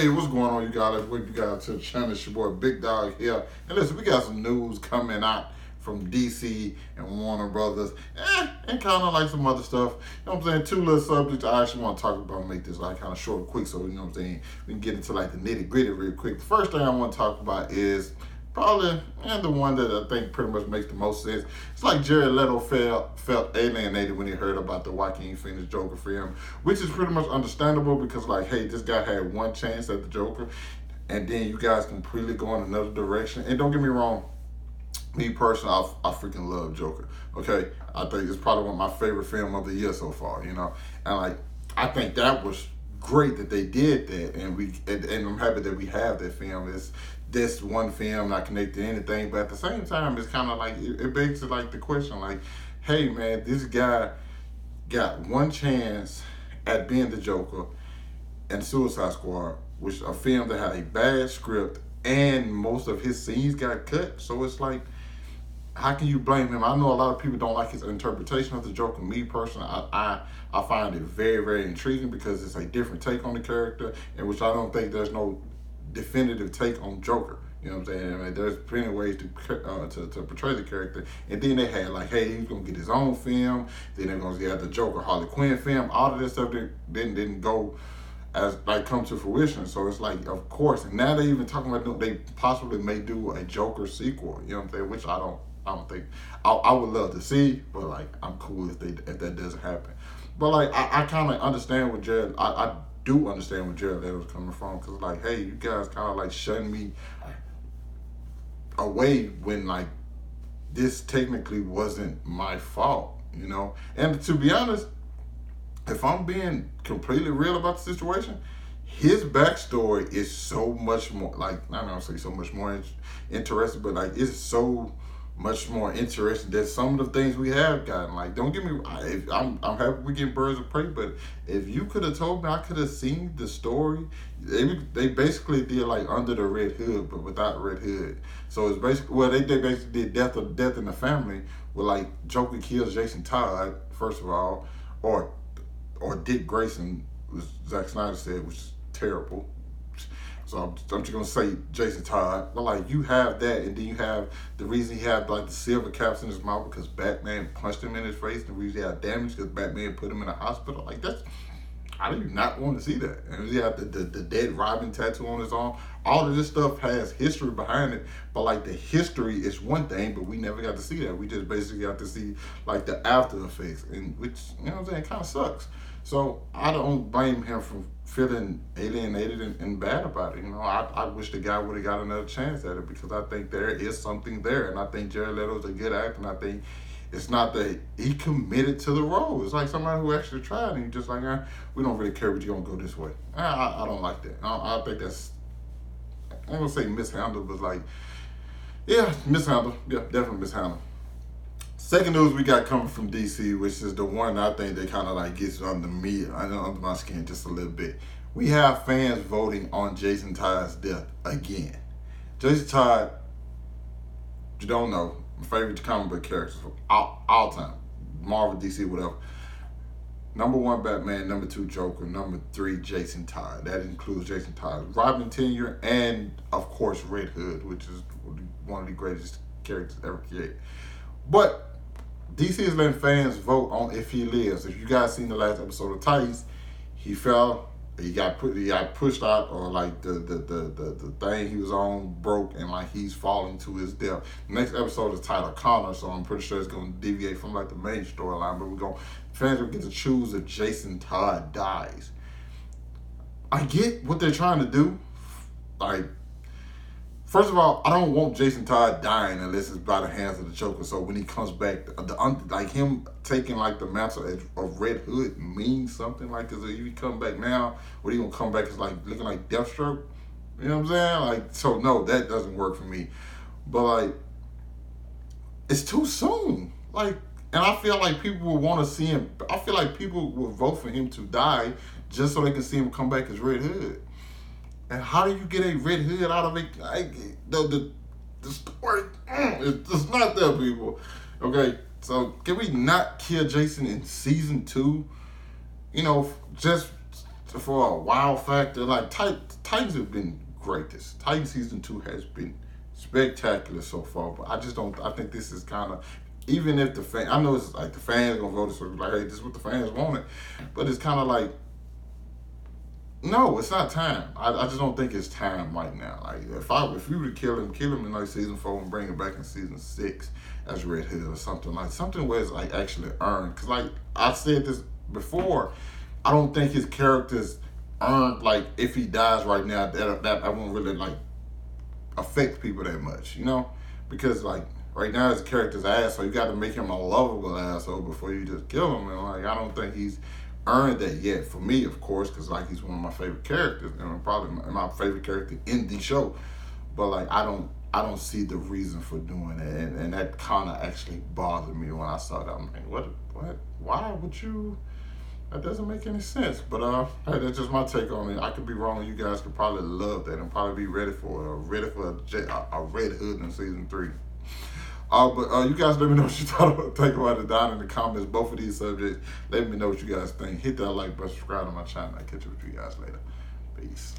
Hey, what's going on, you guys? Welcome you guys to the channel. It's your boy Big Dog here. And listen, we got some news coming out from DC and Warner Brothers, and kind of like some other stuff. You know what I'm saying? Two little subjects I actually want to talk about, make this like kind of short and quick, so you know what I'm saying, we can get into like the nitty gritty real quick. The first thing I want to talk about is probably, and the one that I think pretty much makes the most sense. It's like Jared Leto felt alienated when he heard about the Joaquin Phoenix Joker film, which is pretty much understandable because, like, hey, this guy had one chance at the Joker, and then you guys completely go in another direction. And don't get me wrong, me personally, I freaking love Joker. Okay, I think it's probably one of my favorite film of the year so far. You know, and like I think that was great that they did that, and I'm happy that we have that film. It's this one film not connected to anything, but at the same time, it's kind of like it begs to like the question, like, hey man, this guy got one chance at being the Joker and Suicide Squad, which a film that had a bad script and most of his scenes got cut. So it's like, how can you blame him? I know a lot of people don't like his interpretation of the Joker. Me personally, I find it very, very intriguing because it's a different take on the character, in which I don't think there's no definitive take on Joker. You know what I'm saying? I mean, there's plenty of ways to portray the character. And then they had like, hey, he's gonna get his own film. Then they're gonna get the Joker Harley Quinn film. All of this stuff didn't go as like come to fruition. So it's like, of course, and now they even talking about they possibly may do a Joker sequel. You know what I'm saying? Which I don't think I would love to see, but like I'm cool if that doesn't happen. But like I kind of understand what Jared. I do understand where Jared Leto's coming from, because like, hey, you guys kind of like shutting me away when like this technically wasn't my fault, you know. And to be honest, if I'm being completely real about the situation, his backstory is so much more, like, I'm not gonna say so much more interesting, but like it's so much more interesting than some of the things we have gotten. Like, don't get me, I'm happy we get Birds of Prey, but if you could have told me, I could have seen the story. They basically did like Under the Red Hood, but without Red Hood. So it's basically, well, they basically did Death in the Family, where like Joker kills Jason Todd first of all, or Dick Grayson, as Zack Snyder said, which is terrible. So I'm just gonna say Jason Todd. But like, you have that, and then you have the reason he had like the silver caps in his mouth because Batman punched him in his face. And the reason he had damage because Batman put him in a hospital. Like, that's, I do not want to see that. And he had the dead Robin tattoo on his arm. All of this stuff has history behind it, but like the history is one thing, but we never got to see that. We just basically got to see like the after effects, and which, you know what I'm saying, kind of sucks. So I don't blame him for feeling alienated and bad about it. You know, I wish the guy would have got another chance at it, because I think there is something there, and I think Jared Leto's a good actor, and I think it's not that he committed to the role. It's like somebody who actually tried, and just like, we don't really care, but you're gonna go this way. I don't like that. I think that's, I'm gonna say mishandled, but like, yeah, mishandled. Yeah, definitely mishandled. Second news we got coming from DC, which is the one I think that kind of like gets under me, under my skin just a little bit. We have fans voting on Jason Todd's death again. Jason Todd, you don't know, my favorite comic book characters of all time, Marvel, DC, whatever. Number 1, Batman. Number 2, Joker. Number 3, Jason Todd. That includes Jason Todd's Robin tenure, and of course Red Hood, which is one of the greatest characters ever created. But DC is letting fans vote on if he lives. If you guys seen the last episode of Titans, he fell, he got pushed out, or like the thing he was on broke, and like he's falling to his death. The next episode is titled Connor, so I'm pretty sure it's gonna deviate from like the main storyline, but fans will get to choose if Jason Todd dies. I get what they're trying to do. Like, first of all, I don't want Jason Todd dying unless it's by the hands of the Joker. So when he comes back, like him taking like the mantle of Red Hood means something. Like, cause if he come back now, what he gonna come back is like looking like Deathstroke? You know what I'm saying? Like, so no, that doesn't work for me. But like, it's too soon. Like, and I feel like people will want to see him. I feel like people will vote for him to die just so they can see him come back as Red Hood. And how do you get a Red Hood out of it? Like, the story, it's just not there, people. Okay, so can we not kill Jason in season 2? You know, just for a wow factor, like Titans have been great. This Titan season 2 has been spectacular so far, but I just don't. I think this is kind of, even if the fan, I know it's like the fans gonna vote, so like, hey, this is what the fans wanted, but it's kind of like, no, it's not time. I just don't think it's time right now. Like if you would kill him in like season 4 and bring him back in season 6 as Red Hood or something where it's like actually earned. Cause like I said this before, I don't think his character's earned. Like if he dies right now, that won't really like affect people that much, you know? Because like right now his character's ass, so you got to make him a lovable asshole before you just kill him. And like I don't think he's earned that yet for me, of course, because like he's one of my favorite characters and probably my favorite character in the show. But like I don't see the reason for doing it, and that kind of actually bothered me when I saw that. I'm like, what, why would you? That doesn't make any sense. But hey, that's just my take on it. I could be wrong. You guys could probably love that and probably be ready for a Red Hood in season 3. But you guys let me know what you think about it down in the comments. Both of these subjects. Let me know what you guys think. Hit that like button, subscribe to my channel. I'll catch up with you guys later. Peace.